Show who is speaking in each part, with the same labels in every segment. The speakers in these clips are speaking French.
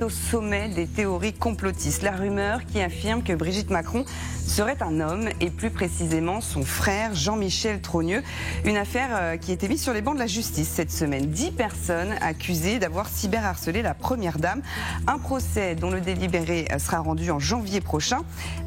Speaker 1: au sommet des théories complotistes. La rumeur qui affirme que Brigitte Macron serait un homme et plus précisément son frère Jean-Michel Trogneux. Une affaire qui a été mise sur les bancs de la justice cette semaine. 10 personnes accusées d'avoir cyberharcelé la première dame. Un procès dont le délibéré sera rendu en janvier prochain.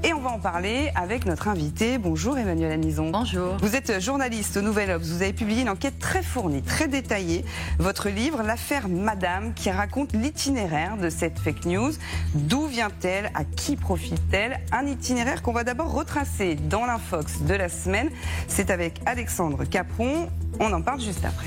Speaker 1: Et on va en parler avec notre invité. Bonjour Emmanuelle Anison.
Speaker 2: Bonjour.
Speaker 1: Vous êtes journaliste au Nouvel Obs. Vous avez publié une enquête très fournie, très détaillée. Votre livre, L'affaire Madame, qui raconte l'itinéraire de cette fake news. D'où vient-elle? À qui profite-t-elle? Un itinéraire qu'on va d'abord retracer dans l'Infox de la semaine. C'est avec Alexandre Capron. On en parle juste après.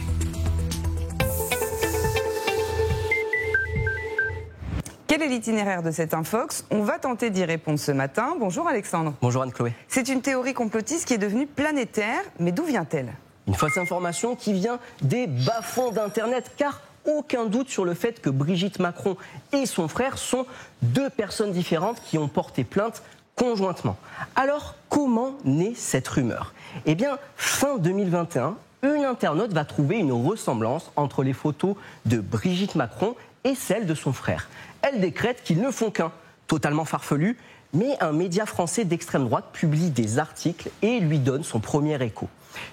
Speaker 1: Quel est l'itinéraire de cette Infox? On va tenter d'y répondre ce matin. Bonjour Alexandre.
Speaker 3: Bonjour Anne-Chloé.
Speaker 1: C'est une théorie complotiste qui est devenue planétaire, mais d'où vient-elle?
Speaker 3: Une fausse information qui vient des bas-fonds d'Internet, car aucun doute sur le fait que Brigitte Macron et son frère sont deux personnes différentes qui ont porté plainte conjointement. Alors, comment naît cette rumeur? Eh bien, fin 2021, une internaute va trouver une ressemblance entre les photos de Brigitte Macron et celles de son frère. Elle décrète qu'ils ne font qu'un, totalement farfelu, mais un média français d'extrême droite publie des articles et lui donne son premier écho.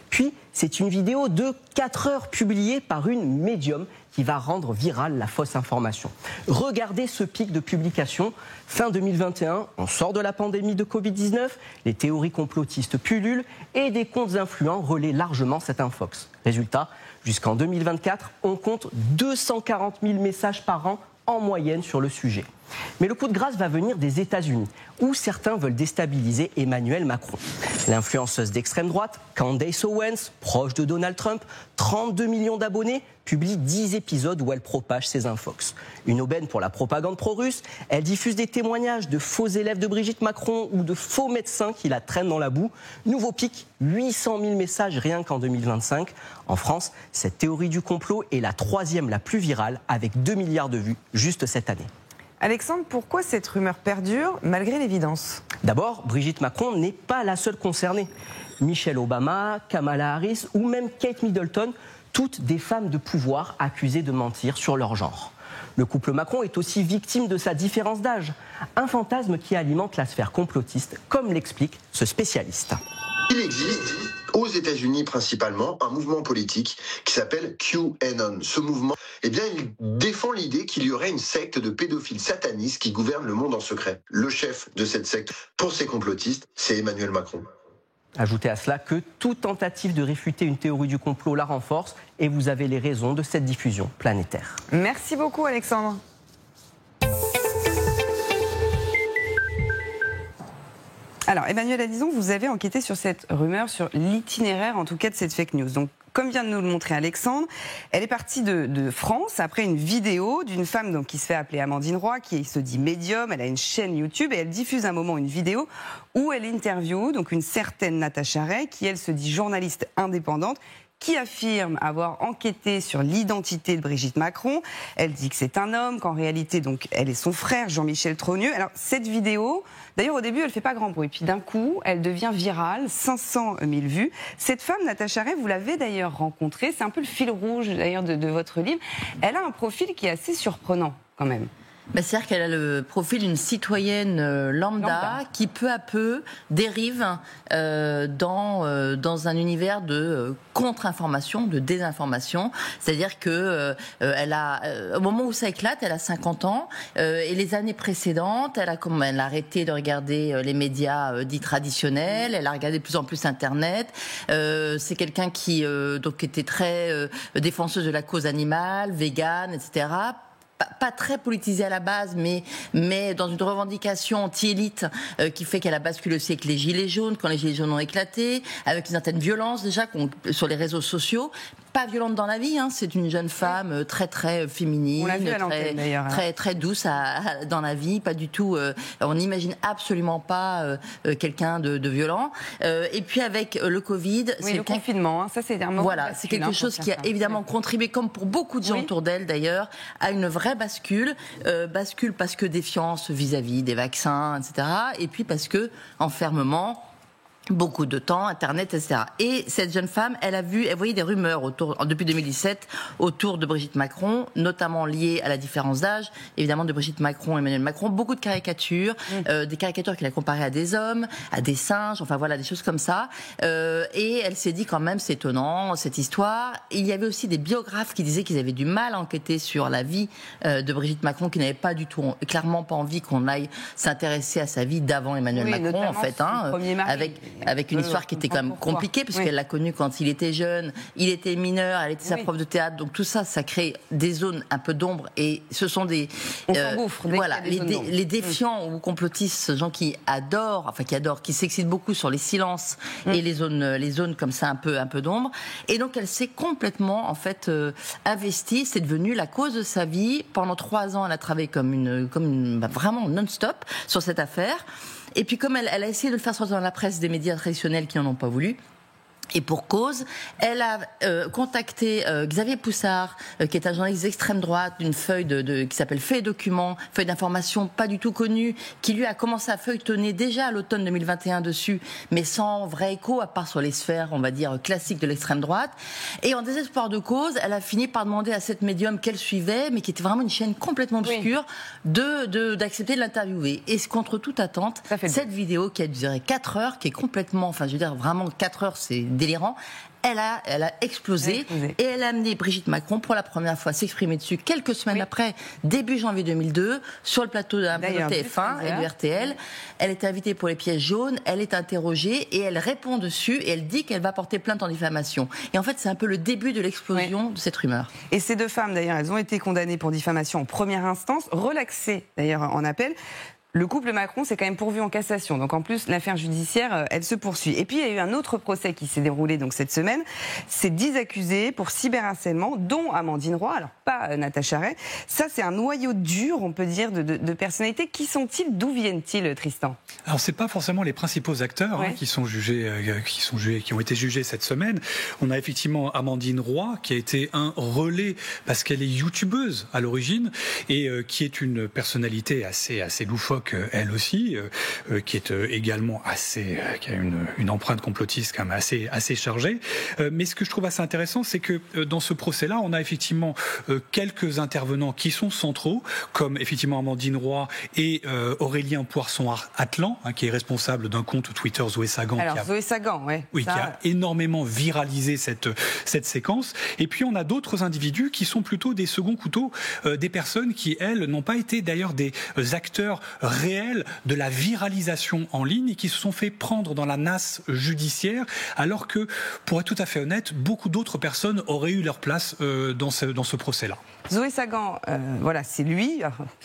Speaker 3: Puis, c'est une vidéo de 4 heures publiée par une médium qui va rendre virale la fausse information. Regardez ce pic de publication. Fin 2021, on sort de la pandémie de Covid-19, les théories complotistes pullulent et des comptes influents relaient largement cette infox. Résultat, jusqu'en 2024, on compte 240 000 messages par an en moyenne sur le sujet. Mais le coup de grâce va venir des États-Unis, où certains veulent déstabiliser Emmanuel Macron. L'influenceuse d'extrême droite, Candace Owens, proche de Donald Trump, 32 millions d'abonnés, publie 10 épisodes où elle propage ses infox. Une aubaine pour la propagande pro-russe, elle diffuse des témoignages de faux élèves de Brigitte Macron ou de faux médecins qui la traînent dans la boue. Nouveau pic, 800 000 messages rien qu'en 2025. En France, cette théorie du complot est la troisième la plus virale, avec 2 milliards de vues juste cette année.
Speaker 1: Alexandre, pourquoi cette rumeur perdure malgré l'évidence?
Speaker 3: D'abord, Brigitte Macron n'est pas la seule concernée. Michelle Obama, Kamala Harris ou même Kate Middleton, toutes des femmes de pouvoir accusées de mentir sur leur genre. Le couple Macron est aussi victime de sa différence d'âge, un fantasme qui alimente la sphère complotiste, comme l'explique ce spécialiste.
Speaker 4: Il existe, aux États-Unis principalement, un mouvement politique qui s'appelle QAnon. Ce mouvement, eh bien, il défend l'idée qu'il y aurait une secte de pédophiles satanistes qui gouverne le monde en secret. Le chef de cette secte, pour ces complotistes, c'est Emmanuel Macron.
Speaker 3: Ajoutez à cela que toute tentative de réfuter une théorie du complot la renforce et vous avez les raisons de cette diffusion planétaire.
Speaker 1: Merci beaucoup Alexandre. Alors, Emmanuelle Anison, vous avez enquêté sur cette rumeur, sur l'itinéraire en tout cas de cette fake news. Donc, comme vient de nous le montrer Alexandre, elle est partie de France après une vidéo d'une femme donc, qui se fait appeler Amandine Roy, qui se dit médium, elle a une chaîne YouTube et elle diffuse un moment une vidéo où elle interviewe donc une certaine Natacha Ray, qui elle se dit journaliste indépendante, qui affirme avoir enquêté sur l'identité de Brigitte Macron. Elle dit que c'est un homme, qu'en réalité, donc, elle est son frère, Jean-Michel Trogneux. Alors, cette vidéo, d'ailleurs, au début, elle fait pas grand bruit. Puis d'un coup, elle devient virale, 500 000 vues. Cette femme, Natacha Ray, vous l'avez d'ailleurs rencontrée. C'est un peu le fil rouge, d'ailleurs, de votre livre. Elle a un profil qui est assez surprenant, quand même.
Speaker 2: C'est-à-dire qu'elle a le profil d'une citoyenne lambda qui peu à peu dérive dans un univers de contre-information, de désinformation. C'est-à-dire que elle a, au moment où ça éclate, elle a 50 ans et les années précédentes, elle a arrêté de regarder les médias dits traditionnels. Elle a regardé de plus en plus Internet. C'est quelqu'un qui donc était très défenseuse de la cause animale, végane, etc. Pas très politisée à la base, mais dans une revendication anti-élite qui fait qu'elle a basculé aussi avec les Gilets jaunes, quand les Gilets jaunes ont éclaté, avec une certaine violence déjà sur les réseaux sociaux. Pas violente dans la vie, hein, c'est une jeune femme très très féminine,
Speaker 1: on l'a vu à l'antenne, d'ailleurs,
Speaker 2: très très douce dans la vie, pas du tout. On n'imagine absolument pas quelqu'un de violent. Et puis avec le Covid,
Speaker 1: c'est le confinement, hein, ça c'est un moment.
Speaker 2: Voilà, c'est quelque chose qui a évidemment contribué, comme pour beaucoup de gens autour d'elle d'ailleurs, à une vraie bascule. Bascule parce que défiance vis-à-vis des vaccins, etc. Et puis parce que enfermement. beaucoup de temps, Internet, etc. Et cette jeune femme, elle voyait des rumeurs depuis 2017 autour de Brigitte Macron, notamment liées à la différence d'âge, évidemment de Brigitte Macron et Emmanuel Macron, beaucoup de caricatures, des caricatures qu'il a comparées à des hommes, à des singes, enfin voilà, des choses comme ça. Et elle s'est dit quand même, c'est étonnant, cette histoire. Et il y avait aussi des biographes qui disaient qu'ils avaient du mal à enquêter sur la vie de Brigitte Macron, qui n'avaient pas du tout, clairement pas envie qu'on aille s'intéresser à sa vie d'avant Emmanuel Macron, en fait, avec une histoire qui était quand même compliquée, parce qu'elle l'a connu quand il était jeune, il était mineur, elle était sa prof de théâtre, donc tout ça, ça crée des zones un peu d'ombre, et ce sont des...
Speaker 1: On s'engouffre.
Speaker 2: Voilà, les défiants ou complotistes, gens qui qui s'excitent beaucoup sur les silences et les zones comme ça un peu d'ombre, et donc elle s'est complètement, en fait, investie, c'est devenu la cause de sa vie. Pendant 3 ans, elle a travaillé vraiment non-stop sur cette affaire. Et puis comme elle a essayé de le faire sortir dans la presse des médias traditionnels qui n'en ont pas voulu, et pour cause, elle a contacté Xavier Poussard, qui est un journaliste d'extrême droite, d'une feuille qui s'appelle Fait et Documents, feuille d'information pas du tout connue, qui lui a commencé à feuilletonner déjà à l'automne 2021 dessus, mais sans vrai écho, à part sur les sphères, on va dire, classiques de l'extrême droite. Et en désespoir de cause, elle a fini par demander à cette médium qu'elle suivait, mais qui était vraiment une chaîne complètement obscure, d'accepter de l'interviewer. Et contre toute attente, cette vidéo qui a duré 4 heures, qui est complètement, enfin je veux dire, vraiment 4 heures, c'est délirant. Elle a explosé et elle a amené Brigitte Macron pour la première fois s'exprimer dessus quelques semaines après, début janvier 2002, sur le plateau de TF1 et de RTL. Elle est invitée pour les pièges jaunes, elle est interrogée et elle répond dessus et elle dit qu'elle va porter plainte en diffamation. Et en fait, c'est un peu le début de l'explosion de cette rumeur.
Speaker 1: Et ces 2 femmes, d'ailleurs, elles ont été condamnées pour diffamation en première instance, relaxées d'ailleurs en appel. Le couple Macron s'est quand même pourvu en cassation. Donc en plus, l'affaire judiciaire, elle se poursuit. Et puis il y a eu un autre procès qui s'est déroulé donc cette semaine. C'est 10 accusés pour cyberharcèlement, dont Amandine Roy, alors pas Natacha Ray. Ça, c'est un noyau dur, on peut dire, de personnalités. Qui sont-ils? D'où viennent-ils, Tristan?
Speaker 5: Alors c'est pas forcément les principaux acteurs qui sont jugés, qui ont été jugés cette semaine. On a effectivement Amandine Roy, qui a été un relais parce qu'elle est youtubeuse à l'origine et qui est une personnalité assez loufoque. Elle aussi, qui est également qui a une empreinte complotiste quand même assez chargée. Mais ce que je trouve assez intéressant, c'est que dans ce procès-là, on a effectivement quelques intervenants qui sont centraux, comme effectivement Amandine Roy et Aurélien Poisson-Atlan, qui est responsable d'un compte Twitter, Zoé Sagan.
Speaker 1: Alors Zoé Sagan,
Speaker 5: qui a énormément viralisé cette séquence. Et puis on a d'autres individus qui sont plutôt des seconds couteaux, des personnes qui, elles, n'ont pas été d'ailleurs des acteurs réels de la viralisation en ligne et qui se sont fait prendre dans la nasse judiciaire, alors que, pour être tout à fait honnête, beaucoup d'autres personnes auraient eu leur place dans ce procès-là.
Speaker 1: Zoé Sagan, voilà, c'est lui,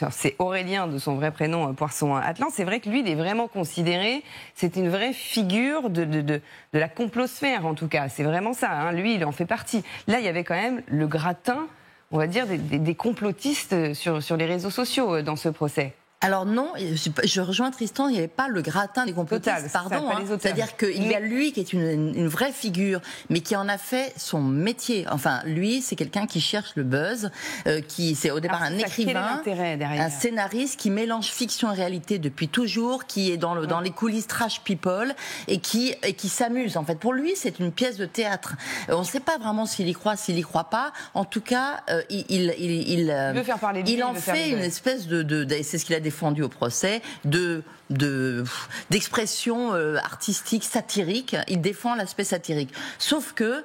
Speaker 1: c'est Aurélien de son vrai prénom, Poisson-Atlan. C'est vrai que lui, il est vraiment considéré, c'est une vraie figure de la complosphère, en tout cas. C'est vraiment ça, hein. Lui, il en fait partie. Là, il y avait quand même le gratin, on va dire, des complotistes sur les réseaux sociaux dans ce procès.
Speaker 2: Alors non, je rejoins Tristan, il n'y avait pas le gratin des complotistes, c'est-à-dire qu'il y a lui qui est une vraie figure, mais qui en a fait son métier. Enfin, lui, c'est quelqu'un qui cherche le buzz, c'est au départ un écrivain, un scénariste qui mélange fiction et réalité depuis toujours, qui est dans les coulisses trash people et qui s'amuse. En fait, pour lui, c'est une pièce de théâtre. On ne sait pas vraiment s'il y croit, s'il y croit pas. En tout cas, il
Speaker 1: veut faire parler de lui,
Speaker 2: il en fait une espèce c'est ce qu'il a défendu au procès, d'expression artistique, satirique. Il défend l'aspect satirique. Sauf que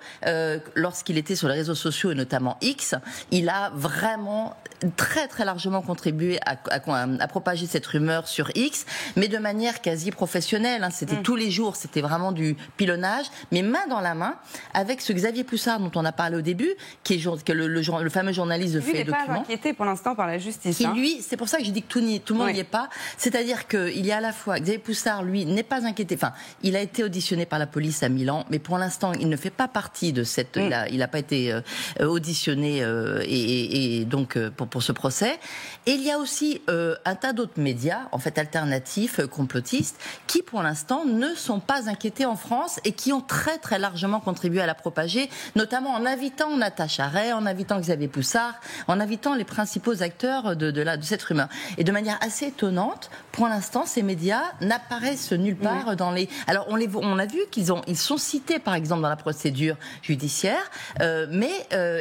Speaker 2: lorsqu'il était sur les réseaux sociaux et notamment X, il a vraiment très très largement contribué à propager cette rumeur sur X, mais de manière quasi professionnelle. C'était tous les jours, c'était vraiment du pilonnage, mais main dans la main avec ce Xavier Poussard dont on a parlé au début, qui est le fameux journaliste de Fait et Documents.
Speaker 1: Il n'est pas inquiété pour l'instant par la justice.
Speaker 2: Lui, c'est pour ça que j'ai dit que tout le monde n'y est pas. C'est-à-dire qu'il y a à la fois Xavier Poussard, lui, n'est pas inquiété. Enfin, il a été auditionné par la police à Milan, mais pour l'instant, il ne fait pas partie de cette. Il n'a pas été auditionné et donc pour ce procès. Et il y a aussi un tas d'autres médias, en fait alternatifs, complotistes, qui pour l'instant ne sont pas inquiétés en France et qui ont très très largement contribué à la propager, notamment en invitant Natacha Ray, en invitant Xavier Poussard, en invitant les principaux acteurs de cette rumeur. Et de manière assez étonnante. Pour l'instant, ces médias n'apparaissent nulle part dans les... Alors, on a vu qu'ils sont cités, par exemple, dans la procédure judiciaire, mais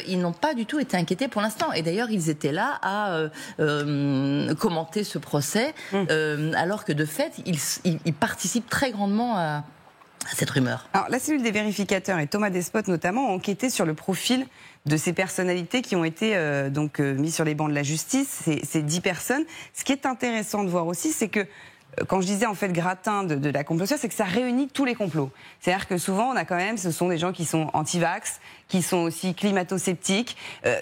Speaker 2: ils n'ont pas du tout été inquiétés pour l'instant. Et d'ailleurs, ils étaient là à commenter ce procès, alors que de fait, ils participent très grandement à cette rumeur.
Speaker 1: Alors, la cellule des vérificateurs et Thomas Despote notamment ont enquêté sur le profil de ces personnalités qui ont été mises sur les bancs de la justice, ces 10 personnes. Ce qui est intéressant de voir aussi, c'est que quand je disais en fait gratin de la complotosphère, c'est que ça réunit tous les complots. C'est-à-dire que souvent, on a quand même, ce sont des gens qui sont anti-vax, qui sont aussi climato-sceptiques.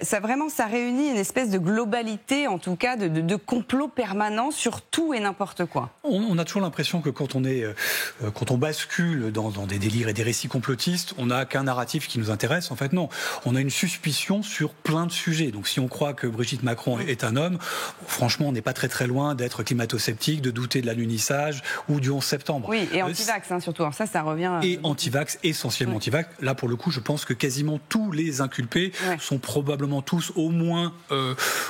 Speaker 1: Ça réunit une espèce de globalité, en tout cas, de complot permanent sur tout et n'importe quoi.
Speaker 5: On a toujours l'impression que quand on bascule dans des délires et des récits complotistes, on n'a qu'un narratif qui nous intéresse. En fait, non. On a une suspicion sur plein de sujets. Donc, si on croit que Brigitte Macron est un homme, franchement, on n'est pas très très loin d'être climato-sceptique, de douter de l'alunissage ou du 11 septembre.
Speaker 1: Oui, et anti-vax, surtout. Alors ça revient...
Speaker 5: Et anti-vax, essentiellement anti-vax. Là, pour le coup, je pense que quasiment tous les inculpés sont probablement tous au moins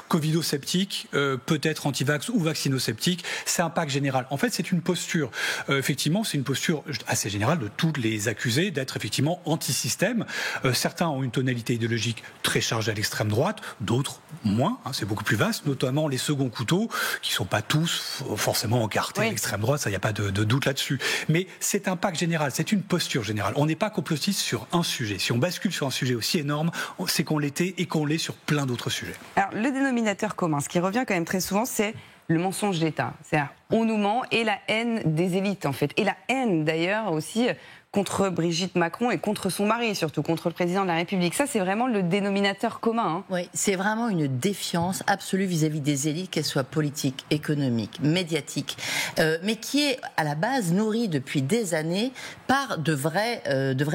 Speaker 5: covido-sceptiques, peut-être anti-vax ou vaccinosceptiques. C'est un pacte général. En fait, c'est une posture. Effectivement, c'est une posture assez générale de tous les accusés d'être effectivement anti-système. Certains ont une tonalité idéologique très chargée à l'extrême droite, d'autres moins. C'est beaucoup plus vaste, notamment les seconds couteaux, qui ne sont pas tous forcément encartés à l'extrême droite. Ça, il n'y a pas de doute là-dessus. Mais c'est un pacte général, c'est une posture générale. On n'est pas complotiste sur un sujet. Si on bascule sur un sujet aussi énorme, c'est qu'on l'était et qu'on l'est sur plein d'autres sujets.
Speaker 1: Alors, le dénominateur commun, ce qui revient quand même très souvent, c'est le mensonge d'État. C'est-à-dire, on nous ment, et la haine des élites, en fait. Et la haine, d'ailleurs, aussi contre Brigitte Macron et contre son mari, surtout contre le président de la République. Ça, c'est vraiment le dénominateur commun.
Speaker 2: Oui, c'est vraiment une défiance absolue vis-à-vis des élites, qu'elles soient politiques, économiques, médiatiques, mais qui est à la base nourrie depuis des années par de vrais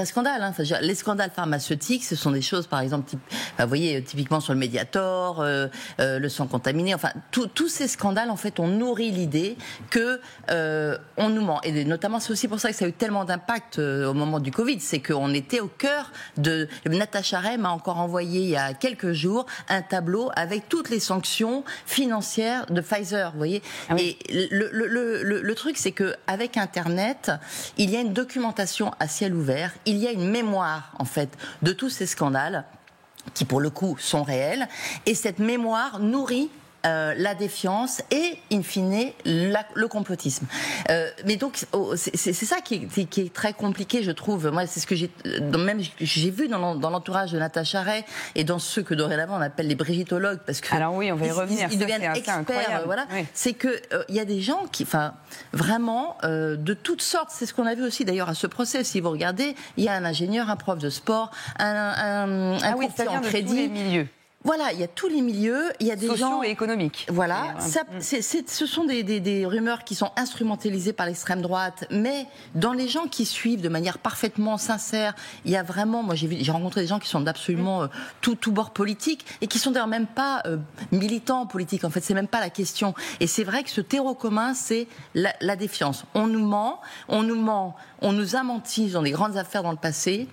Speaker 2: scandales. C'est-à-dire, les scandales pharmaceutiques, ce sont des choses, par exemple, vous voyez, typiquement sur le Mediator, le sang contaminé, enfin, tous ces scandales, en fait, ont nourri l'idée que on nous ment. Et notamment, c'est aussi pour ça que ça a eu tellement d'impact au moment du Covid, c'est qu'on était au cœur de... Natacha Ray m'a encore envoyé il y a quelques jours un tableau avec toutes les sanctions financières de Pfizer, vous voyez. Et le truc, c'est qu'avec Internet, il y a une documentation à ciel ouvert, il y a une mémoire, en fait, de tous ces scandales qui, pour le coup, sont réels, et cette mémoire nourrit la défiance et, in fine, le complotisme. Mais donc, c'est ça qui est très compliqué, je trouve. Moi, c'est ce que j'ai vu dans l'entourage de Natacha Ray et dans ceux que dorénavant on appelle les brigittologues, parce que
Speaker 1: alors oui, on va y revenir.
Speaker 2: Ils deviennent experts. Voilà. Oui. C'est que il y a des gens qui, vraiment, de toutes sortes. C'est ce qu'on a vu aussi d'ailleurs à ce procès. Si vous regardez, il y a un ingénieur, un prof de sport, un courtier en crédit.
Speaker 1: Tous les milieux.
Speaker 2: Voilà, il y a tous les milieux, il y a des
Speaker 1: sociaux et économiques.
Speaker 2: Voilà, ce sont des rumeurs qui sont instrumentalisées par l'extrême droite, mais dans les gens qui suivent de manière parfaitement sincère, il y a vraiment, moi j'ai rencontré des gens qui sont d'absolument tout bord politique et qui sont d'ailleurs même pas militants politiques. En fait, c'est même pas la question. Et c'est vrai que ce terreau commun, c'est la défiance. On nous ment, on nous a menti dans des grandes affaires dans le passé.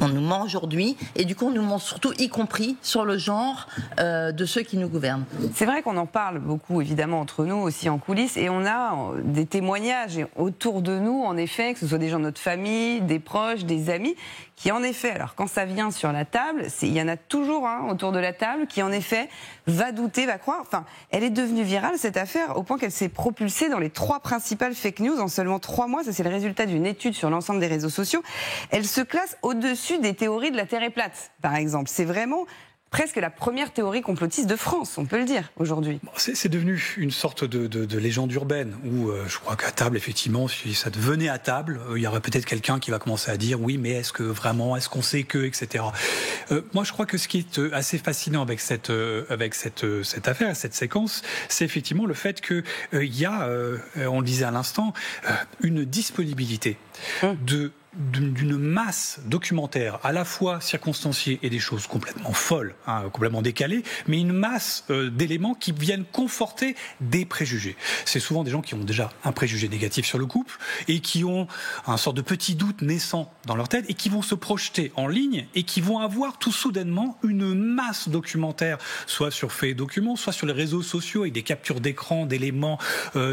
Speaker 2: On nous ment aujourd'hui, et du coup on nous ment surtout, y compris sur le genre de ceux qui nous gouvernent.
Speaker 1: C'est vrai qu'on en parle beaucoup, évidemment, entre nous, aussi en coulisses, et on a des témoignages autour de nous, en effet, que ce soit des gens de notre famille, des proches, des amis, qui en effet, alors quand ça vient sur la table, il y en a toujours un autour de la table qui en effet va douter, va croire. Enfin, elle est devenue virale, cette affaire, au point qu'elle s'est propulsée dans les 3 principales fake news en seulement 3 mois. Ça, c'est le résultat d'une étude sur l'ensemble des réseaux sociaux. Elle se classe au-dessus des théories de la Terre est plate, par exemple. C'est vraiment presque la première théorie complotiste de France, on peut le dire, aujourd'hui.
Speaker 5: C'est devenu une sorte de légende urbaine, où je crois qu'à table, effectivement, si ça devenait à table, il y aurait peut-être quelqu'un qui va commencer à dire « oui, mais est-ce qu'on sait que, etc. » Moi, je crois que ce qui est assez fascinant avec cette affaire, cette séquence, c'est effectivement le fait qu'il y a, on le disait à l'instant, une disponibilité de d'une masse documentaire à la fois circonstanciée et des choses complètement folles, complètement décalées, mais une masse d'éléments qui viennent conforter des préjugés. C'est souvent des gens qui ont déjà un préjugé négatif sur le couple et qui ont un sort de petit doute naissant dans leur tête et qui vont se projeter en ligne et qui vont avoir tout soudainement une masse documentaire, soit sur faits et documents, soit sur les réseaux sociaux avec des captures d'écran d'éléments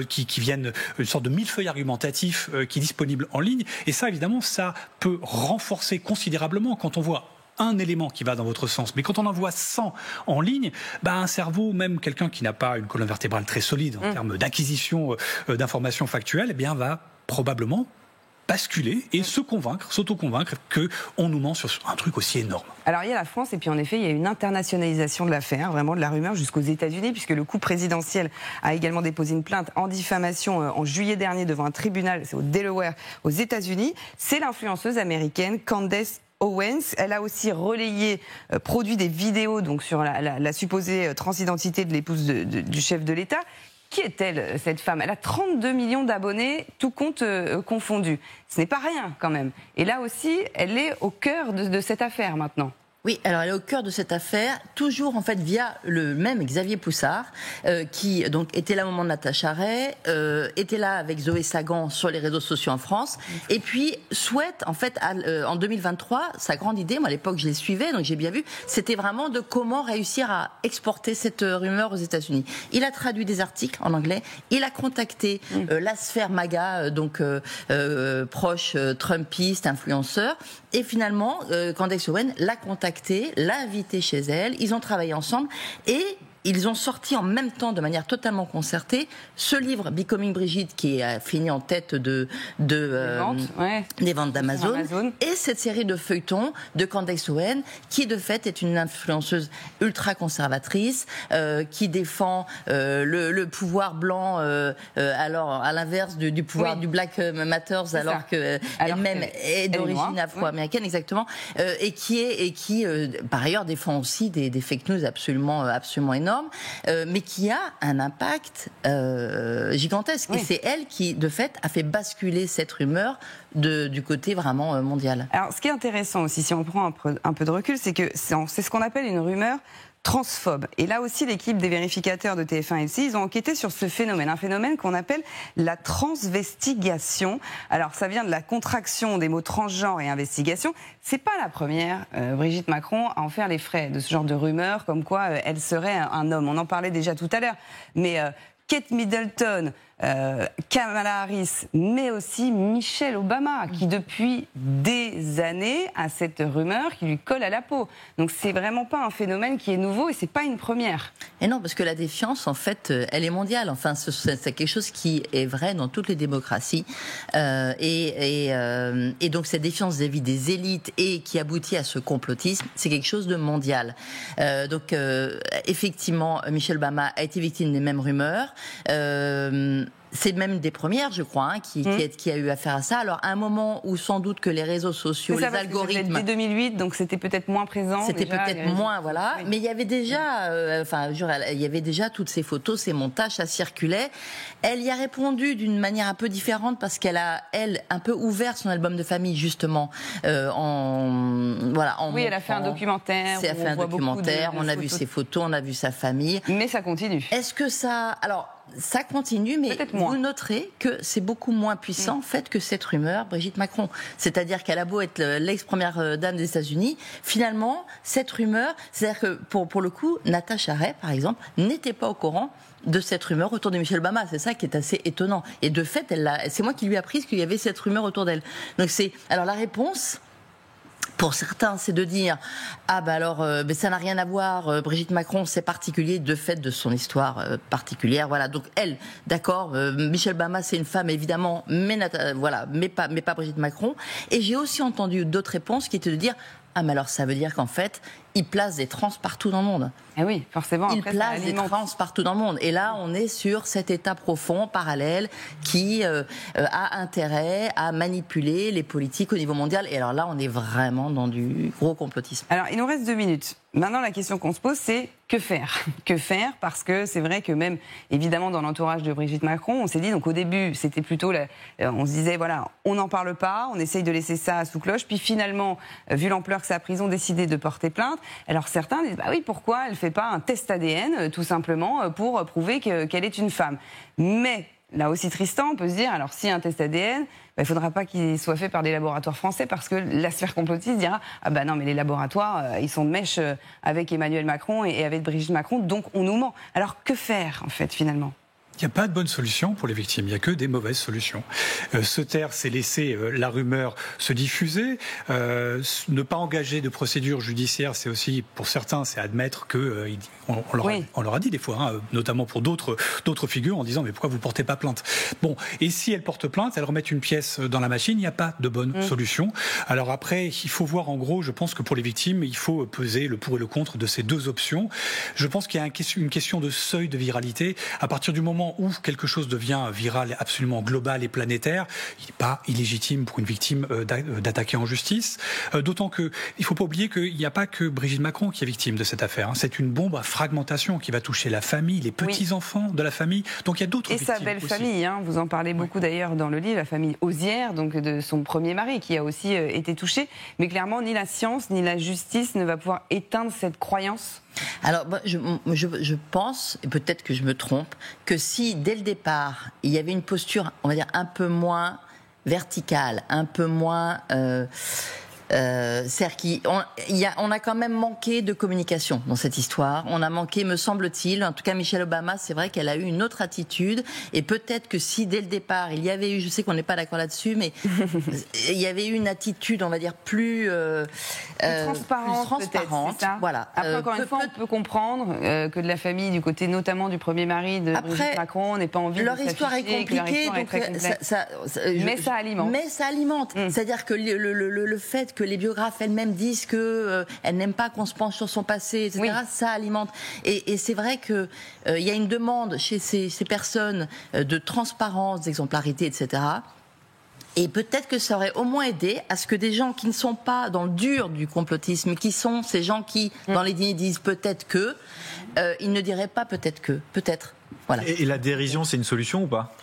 Speaker 5: qui viennent, une sorte de millefeuille argumentatif qui est disponible en ligne. Et ça, évidemment, ça peut renforcer considérablement quand on voit un élément qui va dans votre sens. Mais quand on en voit 100 en ligne, un cerveau, même quelqu'un qui n'a pas une colonne vertébrale très solide en termes d'acquisition d'informations factuelles, va probablement basculer et s'auto-convaincre qu'on nous ment sur un truc aussi énorme.
Speaker 1: Alors il y a la France et puis en effet il y a une internationalisation de l'affaire, vraiment de la rumeur jusqu'aux États-Unis, puisque le couple présidentiel a également déposé une plainte en diffamation en juillet dernier devant un tribunal, c'est au Delaware, aux États-Unis. C'est l'influenceuse américaine Candace Owens. Elle a aussi relayé, produit des vidéos donc sur la supposée transidentité de l'épouse du chef de l'État. Qui est-elle, cette femme? Elle a 32 millions d'abonnés, tout compte confondu. Ce n'est pas rien, quand même. Et là aussi, elle est au cœur de cette affaire, maintenant.
Speaker 2: Oui, alors elle est au cœur de cette affaire, toujours en fait via le même Xavier Poussard, qui donc était là au moment de Natacha Ray, était là avec Zoé Sagan sur les réseaux sociaux en France, et puis souhaite en fait en 2023, sa grande idée, moi à l'époque je les suivais, donc j'ai bien vu, c'était vraiment de comment réussir à exporter cette rumeur aux États-Unis. Il a traduit des articles en anglais, il a contacté la sphère MAGA, donc proche trumpiste, influenceur, et finalement Candace Owens l'a contacté, l'a invité chez elle, ils ont travaillé ensemble et ils ont sorti en même temps, de manière totalement concertée, ce livre Becoming Brigitte qui a fini en tête des ventes d'Amazon, et cette série de feuilletons de Candace Owens qui de fait est une influenceuse ultra conservatrice qui défend le pouvoir blanc alors à l'inverse du pouvoir du Black Matters, alors qu'elle-même est d'origine afro-américaine, exactement, et qui par ailleurs défend aussi des fake news absolument énormes. Mais qui a un impact gigantesque. Et c'est elle qui, de fait, a fait basculer cette rumeur du côté vraiment mondial.
Speaker 1: Alors, ce qui est intéressant aussi, si on prend un peu de recul, c'est que c'est ce qu'on appelle une rumeur transphobe. Et là aussi, l'équipe des vérificateurs de TF1 et LCI, ils ont enquêté sur ce phénomène, un phénomène qu'on appelle la transvestigation. Alors, ça vient de la contraction des mots transgenre et investigation. C'est pas la première, Brigitte Macron, à en faire les frais de ce genre de rumeurs, comme quoi elle serait un homme. On en parlait déjà tout à l'heure. Mais Kate Middleton, Kamala Harris, mais aussi Michelle Obama, qui depuis des années a cette rumeur qui lui colle à la peau. Donc c'est vraiment pas un phénomène qui est nouveau et c'est pas une première.
Speaker 2: Et non, parce que la défiance, en fait, elle est mondiale. Enfin, c'est quelque chose qui est vrai dans toutes les démocraties. Et donc cette défiance vis-à-vis des élites et qui aboutit à ce complotisme, c'est quelque chose de mondial. Donc effectivement, Michelle Obama a été victime des mêmes rumeurs. C'est même des premières, je crois, qui a eu affaire à ça. Alors, à un moment où sans doute que les réseaux sociaux, les algorithmes...
Speaker 1: Dès 2008, donc c'était peut-être moins présent.
Speaker 2: C'était peut-être moins, voilà. Oui. Mais il y avait déjà, il y avait déjà toutes ces photos, ces montages, ça circulait. Elle y a répondu d'une manière un peu différente parce qu'elle a, elle, un peu ouvert son album de famille, justement,
Speaker 1: oui, elle a fait un documentaire.
Speaker 2: Elle a fait un documentaire, on a vu ses photos, on a vu sa famille.
Speaker 1: Mais ça continue.
Speaker 2: Est-ce que ça... Alors, ça continue, mais vous noterez que c'est beaucoup moins puissant, en fait, que cette rumeur Brigitte Macron. C'est-à-dire qu'elle a beau être l'ex-première dame des États-Unis, finalement, cette rumeur, c'est-à-dire que, pour le coup, Natacha Ray, par exemple, n'était pas au courant de cette rumeur autour de Michelle Obama. C'est ça qui est assez étonnant. Et de fait, c'est moi qui lui ai appris qu'il y avait cette rumeur autour d'elle. Donc alors la réponse... Pour certains, c'est de dire mais ça n'a rien à voir. Brigitte Macron, c'est particulier de fait de son histoire particulière. Voilà. Donc elle, d'accord. Michelle Obama, c'est une femme évidemment, mais pas Brigitte Macron. Et j'ai aussi entendu d'autres réponses qui étaient de dire mais alors ça veut dire qu'en fait, il place des trans partout dans le monde.
Speaker 1: Eh oui, forcément.
Speaker 2: Il place des trans partout dans le monde. Et là, on est sur cet état profond, parallèle, qui a intérêt à manipuler les politiques au niveau mondial. Et alors là, on est vraiment dans du gros complotisme.
Speaker 1: Alors, il nous reste 2 minutes. Maintenant, la question qu'on se pose, c'est que faire ? Que faire ? Parce que c'est vrai que même, évidemment, dans l'entourage de Brigitte Macron, on s'est dit, donc au début, c'était plutôt, on se disait, voilà, on n'en parle pas, on essaye de laisser ça sous cloche, puis finalement, vu l'ampleur que ça a pris, ils ont décidé de porter plainte. Alors certains disent, bah oui, pourquoi elle ne fait pas un test ADN, tout simplement, pour prouver qu'elle est une femme ? Mais, là aussi Tristan, on peut se dire, alors si un test ADN, il ne faudra pas qu'il soit fait par des laboratoires français parce que la sphère complotiste dira « Ah ben non, mais les laboratoires, ils sont de mèche avec Emmanuel Macron et avec Brigitte Macron, donc on nous ment. » Alors que faire, en fait, finalement ?
Speaker 5: Il n'y a pas de bonne solution pour les victimes, il n'y a que des mauvaises solutions. Se taire, c'est laisser la rumeur se diffuser. Ne pas engager de procédure judiciaire, c'est aussi, pour certains, c'est admettre que on leur a dit des fois, hein, notamment pour d'autres figures, en disant mais pourquoi vous portez pas plainte ? Bon, et si elles portent plainte, elles remettent une pièce dans la machine, il n'y a pas de bonne solution. Alors après, il faut voir en gros, je pense que pour les victimes, il faut peser le pour et le contre de ces deux options. Je pense qu'il y a une question de seuil de viralité. À partir du moment où quelque chose devient viral, absolument global et planétaire, il n'est pas illégitime pour une victime d'attaquer en justice. D'autant qu'il ne faut pas oublier qu'il n'y a pas que Brigitte Macron qui est victime de cette affaire. C'est une bombe à fragmentation qui va toucher la famille, les petits-enfants de la famille. Donc il y a d'autres victimes.
Speaker 1: Et sa belle famille, vous en parlez beaucoup d'ailleurs dans le livre, la famille Hozière, donc de son premier mari, qui a aussi été touché. Mais clairement, ni la science, ni la justice ne va pouvoir éteindre cette croyance.
Speaker 2: Alors, je pense, et peut-être que je me trompe, que si, dès le départ, il y avait une posture, on va dire, un peu moins verticale, un peu moins... c'est-à-dire on a quand même manqué de communication dans cette histoire. On a manqué, me semble-t-il, en tout cas Michelle Obama, c'est vrai qu'elle a eu une autre attitude. Et peut-être que si dès le départ il y avait eu, je sais qu'on n'est pas d'accord là-dessus, mais il y avait eu une attitude, on va dire plus
Speaker 1: transparente,
Speaker 2: c'est ça. Voilà.
Speaker 1: Après, encore une fois, on peut comprendre que de la famille, du côté notamment du premier mari de Brigitte Macron, on n'ait pas envie
Speaker 2: leur
Speaker 1: de s'afficher.
Speaker 2: Leur histoire est compliquée,
Speaker 1: mais ça alimente.
Speaker 2: Mais ça alimente. C'est-à-dire que le fait que les biographes elles-mêmes disent qu'elles n'aiment pas qu'on se penche sur son passé, etc., ça alimente. Et c'est vrai qu'il y a une demande chez ces personnes de transparence, d'exemplarité, etc. Et peut-être que ça aurait au moins aidé à ce que des gens qui ne sont pas dans le dur du complotisme, qui sont ces gens qui, dans les dîners, disent peut-être que, ils ne diraient pas peut-être que, peut-être. Voilà.
Speaker 6: Et la dérision, c'est une solution ou pas ?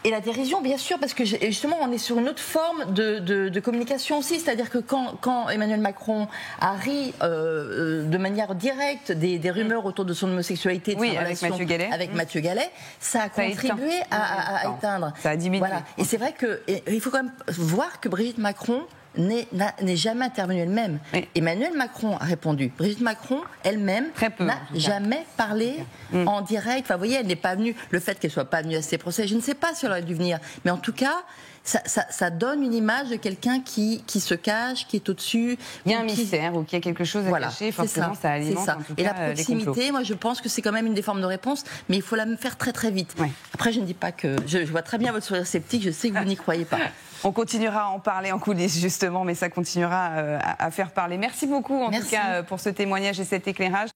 Speaker 2: Et la dérision, bien sûr, parce que justement, on est sur une autre forme de communication aussi. C'est-à-dire que quand Emmanuel Macron a ri de manière directe des rumeurs autour de son homosexualité, de sa relation avec Mathieu Gallet, ça a contribué à éteindre.
Speaker 1: Ça a diminué.
Speaker 2: Voilà. Et c'est vrai qu'il faut quand même voir que Brigitte Macron n'est jamais intervenue elle-même. Oui. Emmanuel Macron a répondu. Brigitte Macron, elle-même, n'a jamais parlé en direct. Enfin, vous voyez, elle n'est pas venue. Le fait qu'elle soit pas venue à ces procès, je ne sais pas si elle aurait dû venir. Mais en tout cas, ça donne une image de quelqu'un qui se cache, qui est au-dessus.
Speaker 1: Il y a un mystère ou qu'il y a quelque chose à cacher. Forcément, ça alimente. En tout cas,
Speaker 2: et la proximité, moi, je pense que c'est quand même une des formes de réponse, mais il faut la faire très très vite. Oui. Après, je ne dis pas que... Je vois très bien votre sourire sceptique, je sais que vous n'y croyez pas.
Speaker 1: On continuera à en parler en coulisses, justement, mais ça continuera à faire parler. Merci beaucoup, en tout cas, pour ce témoignage et cet éclairage.